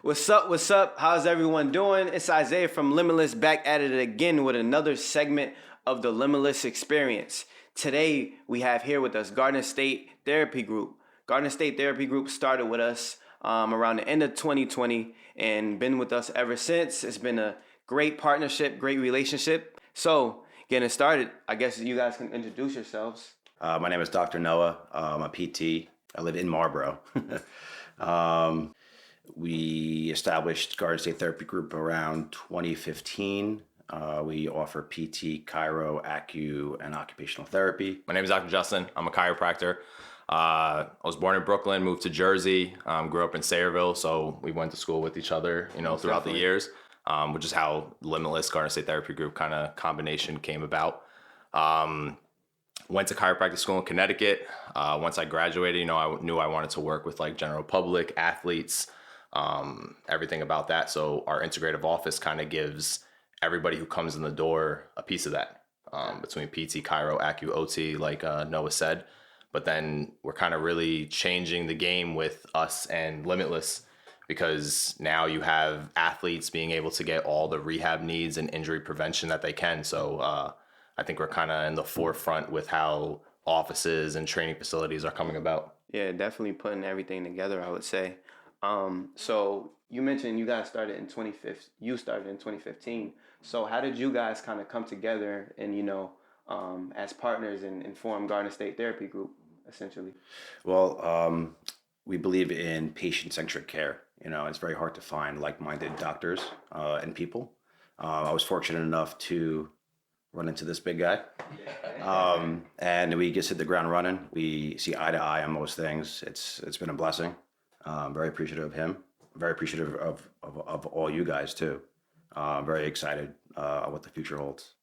What's up? What's up? How's everyone doing? It's Isaiah from Limitless back at it again with another segment of the Limitless experience. Today we have here with us Garden State Therapy Group. Garden State Therapy Group started with us around the end of 2020 and been with us ever since. It's been a great partnership, great relationship. So getting started, I guess you guys can introduce yourselves. My name is Dr. Noah. I'm a PT. I live in Marlboro. We established Garden State Therapy Group around 2015. We offer PT, chiro, acu, and occupational therapy. My name is Dr. Justin. I'm a chiropractor. I was born in Brooklyn, moved to Jersey, grew up in Sayreville, so we went to school with each other, throughout the years, which is how Limitless Garden State Therapy Group kind of combination came about. Went to chiropractic school in Connecticut. Once I graduated, I knew I wanted to work with like general public, athletes, everything about that. So our integrative office kind of gives everybody who comes in the door a piece of that, between PT, chiro, acu, OT, like Noah said. But then we're kind of really changing the game with us and Limitless, because now you have athletes being able to get all the rehab needs and injury prevention that they can. So I think we're kind of in the forefront with how offices and training facilities are coming about. Yeah, definitely putting everything together, I would say. So you mentioned you guys started in 2015. You started in 2015. So how did you guys kind of come together and, as partners and form Garden State Therapy Group, essentially? Well, we believe in patient-centric care. It's very hard to find like-minded doctors and people. I was fortunate enough to run into this big guy. And we just hit the ground running. We see eye to eye on most things. It's been a blessing. Very appreciative of him. Very appreciative of all you guys too. Very excited what the future holds.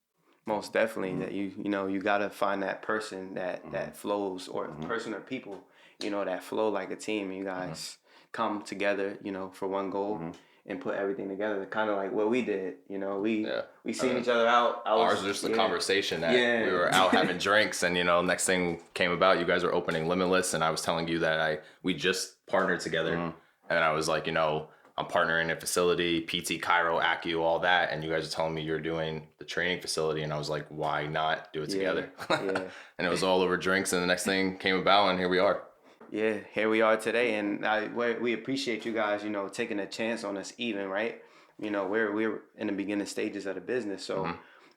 Most definitely. That you gotta find that person that flows, or person or people, that flow like a team. And you guys come together, for one goal. And put everything together, kind of like what we did. We seen each other out. Ours was just a conversation that we were out having drinks, and next thing came about, you guys were opening Limitless, and I was telling you that we just partnered together, and I was like, I'm partnering in a facility, PT, chiro, acu, all that, and you guys are telling me you're doing the training facility, and I was like, why not do it together? And it was all over drinks, and the next thing came about, and here we are. Yeah, here we are today, and we appreciate you guys, taking a chance on us even, right? We're in the beginning stages of the business, so,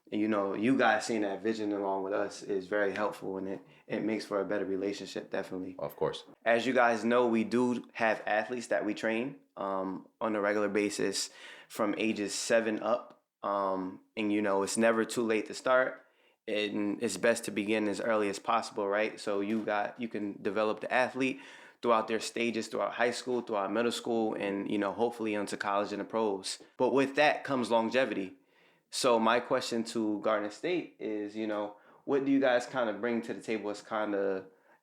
you guys seeing that vision along with us is very helpful, and it makes for a better relationship, definitely. Of course. As you guys know, we do have athletes that we train on a regular basis from ages 7 up, and, it's never too late to start. And it's best to begin as early as possible, right? So you can develop the athlete throughout their stages, throughout high school, throughout middle school, and hopefully into college and the pros. But with that comes longevity. So my question to Garden State is, what do you guys kind of bring to the table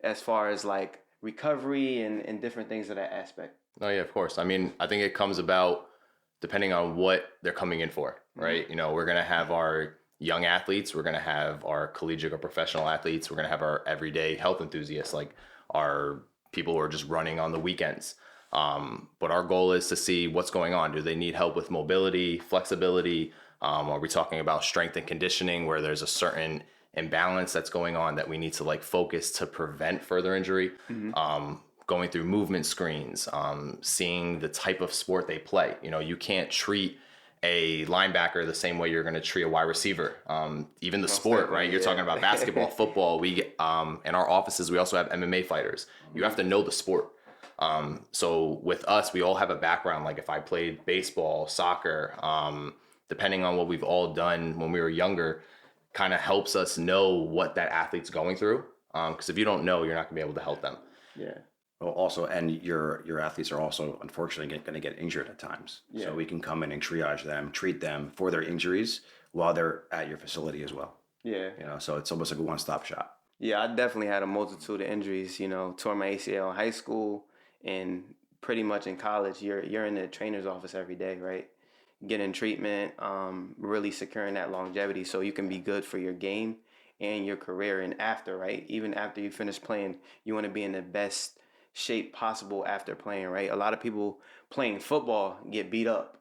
as far as like recovery and different things of that aspect? Oh yeah, of course. I mean, I think it comes about depending on what they're coming in for, right? We're gonna have our young athletes, we're going to have our collegiate or professional athletes, we're going to have our everyday health enthusiasts, like our people who are just running on the weekends. But our goal is to see what's going on. Do they need help with mobility, flexibility? Are we talking about strength and conditioning where there's a certain imbalance that's going on that we need to like focus to prevent further injury? Going through movement screens, seeing the type of sport they play. You can't treat a linebacker the same way you're going to treat a wide receiver. Even the sport, right? You're talking about basketball, football. We in our offices, we also have MMA fighters. You have to know the sport. So with us, we all have a background. Like if I played baseball, soccer, depending on what we've all done when we were younger, kind of helps us know what that athlete's going through. Because if you don't know, you're not going to be able to help them. Yeah. Well, also, and your athletes are also unfortunately going to get injured at times. Yeah. So we can come in and triage them, treat them for their injuries while they're at your facility as well. Yeah. So it's almost like a one-stop shop. Yeah, I definitely had a multitude of injuries. Tore my ACL in high school, and pretty much in college. You're in the trainer's office every day, right? Getting treatment, really securing that longevity so you can be good for your game and your career and after, right? Even after you finish playing, you want to be in the best shape possible after playing, right? A lot of people playing football get beat up,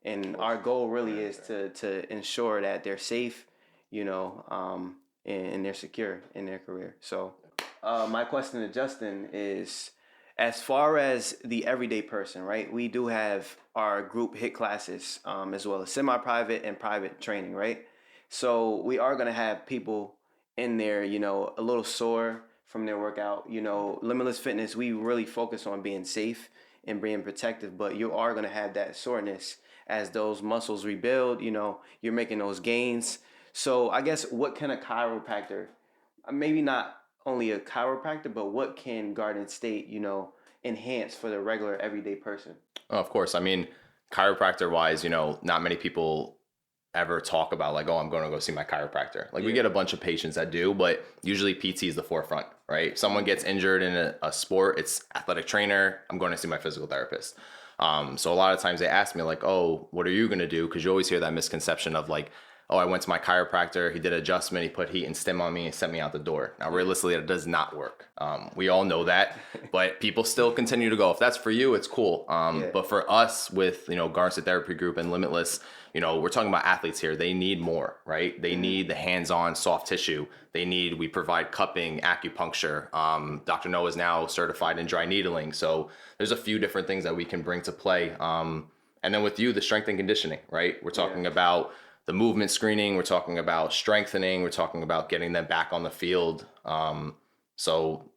and our goal really is to ensure that they're safe, and they're secure in their career. So, my question to Justin is, as far as the everyday person, right? We do have our group HIT classes, as well as semi-private and private training, right? So we are gonna have people in there, a little sore from their workout. Limitless Fitness, we really focus on being safe and being protective, but you are gonna have that soreness as those muscles rebuild. You're making those gains. So I guess, what can a chiropractor, maybe not only a chiropractor, but what can Garden State, enhance for the regular everyday person? Oh, of course. I mean, chiropractor wise, not many people ever talk about like, oh, I'm going to go see my chiropractor. Like we get a bunch of patients that do, but usually PT is the forefront, right? If someone gets injured in a sport, it's athletic trainer. I'm going to see my physical therapist. So a lot of times they ask me like, oh, what are you going to do? Because you always hear that misconception of like, oh, I went to my chiropractor, he did an adjustment, he put heat and stim on me and sent me out the door. Now, realistically, that does not work. We all know that, but people still continue to go. If that's for you, it's cool. But for us with, Garden State Therapy Group and Limitless, we're talking about athletes here. They need more, right? They need the hands-on soft tissue. We provide cupping, acupuncture. Dr. Noah is now certified in dry needling. So there's a few different things that we can bring to play. And then with you, the strength and conditioning, right? We're talking about the movement screening, we're talking about strengthening, we're talking about getting them back on the field. So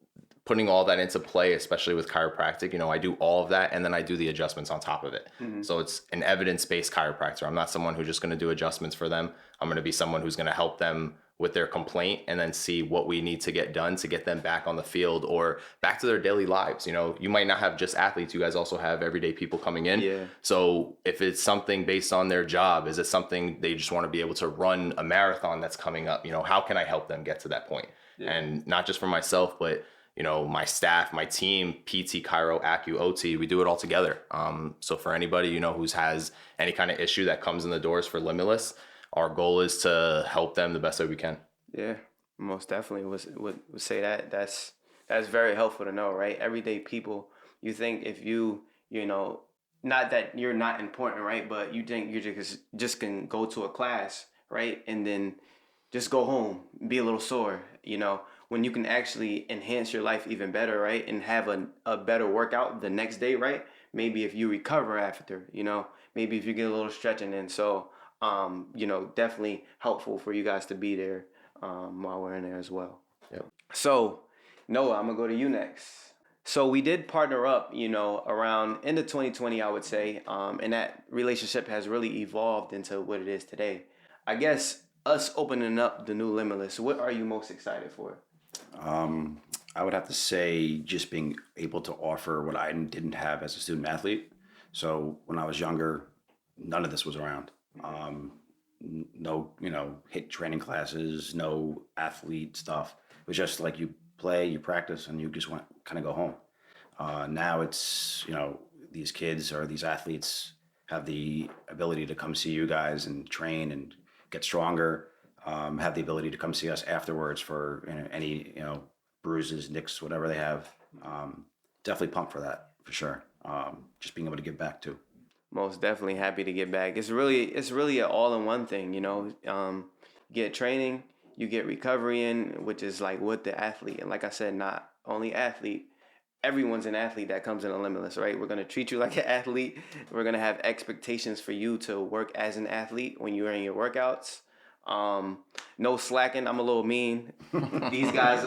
putting all that into play, especially with chiropractic, I do all of that, and then I do the adjustments on top of it. So it's an evidence-based chiropractor. I'm not someone who's just going to do adjustments for them. I'm going to be someone who's going to help them with their complaint and then see what we need to get done to get them back on the field or back to their daily lives. You might not have just athletes. You guys also have everyday people coming in. Yeah. So if it's something based on their job, is it something they just want to be able to run a marathon that's coming up? How can I help them get to that point? Yeah. And not just for myself, but my staff, my team, PT, Chiro, Acu, OT, we do it all together. So for anybody, who has any kind of issue that comes in the doors for Limitless, our goal is to help them the best way we can. Yeah, most definitely would say that. That's very helpful to know, right? Everyday people, you think if not that you're not important, right? But you think you just can go to a class, right? And then just go home, be a little sore, when you can actually enhance your life even better, right? And have a better workout the next day, right? Maybe if you recover after, maybe if you get a little stretching in. So, definitely helpful for you guys to be there while we're in there as well. Yep. So, Noah, I'm going to go to you next. So we did partner up, around end of 2020, I would say, and that relationship has really evolved into what it is today. I guess us opening up the new Limitless, what are you most excited for? I would have to say just being able to offer what I didn't have as a student athlete. So when I was younger, none of this was around. No, HIT training classes, no athlete stuff. It was just like you play, you practice, and you just want to kind of go home. Now it's, these kids or these athletes have the ability to come see you guys and train and get stronger, have the ability to come see us afterwards for any, bruises, nicks, whatever they have. Definitely pumped for that, for sure. Just being able to give back too. Most definitely happy to get back. It's really an all-in-one thing, you get training, you get recovery in, which is like with the athlete. And like I said, not only athlete, everyone's an athlete that comes in a Limitless, right? We're going to treat you like an athlete. We're going to have expectations for you to work as an athlete when you're in your workouts. No slacking. I'm a little mean. These guys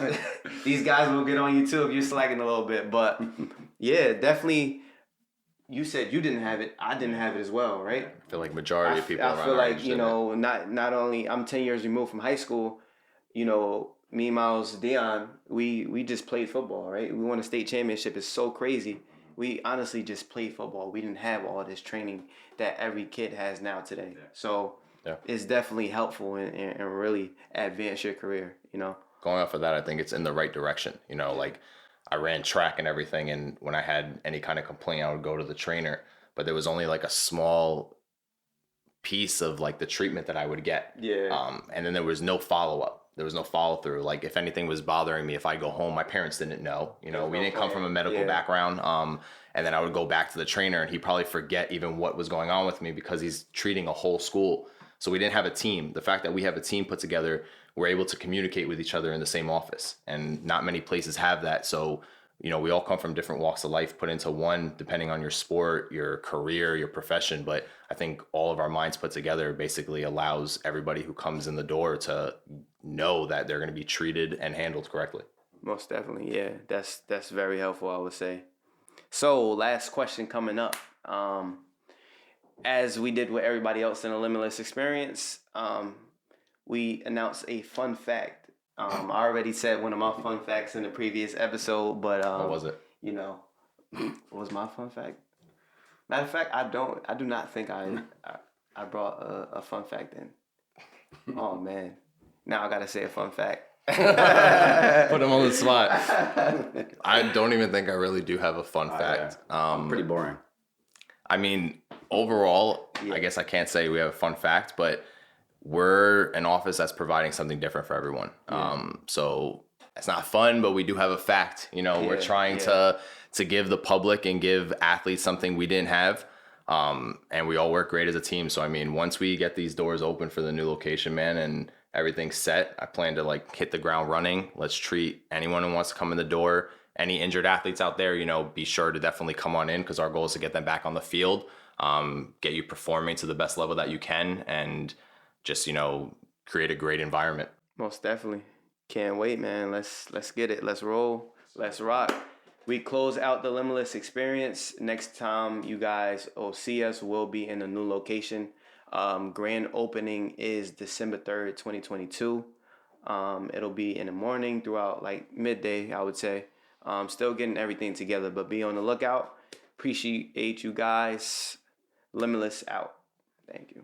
will get on you too if you're slacking a little bit. But yeah, definitely. You said you didn't have it. I didn't have it as well, right? I feel like majority of people around I feel like, didn't. not only I'm 10 years removed from high school, me, Miles, Dion, we just played football, right? We won a state championship. It's so crazy. We honestly just played football. We didn't have all this training that every kid has now today. Yeah. So it's definitely helpful and really advance your career, Going off of that, I think it's in the right direction. Like I ran track and everything, and when I had any kind of complaint, I would go to the trainer, but there was only like a small piece of like the treatment that I would get. Yeah. And then there was no follow-up. there was no follow through. Like if anything was bothering me, if I go home, my parents didn't know. You know, we didn't come from a medical background. And then I would go back to the trainer, and he'd probably forget even what was going on with me because he's treating a whole school. So we didn't have a team. The fact that we have a team put together, we're able to communicate with each other in the same office, and not many places have that. So, you know, we all come from different walks of life put into one, depending on your sport, your career, your profession. But I think all of our minds put together basically allows everybody who comes in the door to know that they're going to be treated and handled correctly. Most definitely, yeah. That's very helpful, I would say. So, last question coming up. As we did with everybody else in the Limitless experience, we announced a fun fact. I already said one of my fun facts in the previous episode, but What was it? you know, what was my fun fact? Matter of fact, I do not think I brought a fun fact in. Oh man, now I gotta say a fun fact. Put him on the spot. I don't even think I really do have a fun fact. I'm pretty boring. I mean, overall, I guess I can't say we have a fun fact, but we're an office that's providing something different for everyone. So it's not fun, but we do have a fact. You know, we're trying to give the public and give athletes something we didn't have. And we all work great as a team. So, I mean, once we get these doors open for the new location, man, and everything's set, I plan to like hit the ground running. Let's treat anyone who wants to come in the door. Any injured athletes out there, you know, be sure to definitely come on in, because our goal is to get them back on the field, get you performing to the best level that you can, and just, you know, create a great environment. Most definitely. Can't wait, man. Let's get it. Let's roll. Let's rock. We close out the Limitless experience. Next time you guys will see us, we'll be in a new location. Grand opening is December 3rd, 2022. It'll be in the morning throughout like midday, I would say. Still getting everything together, but be on the lookout. Appreciate you guys. Limitless out. Thank you.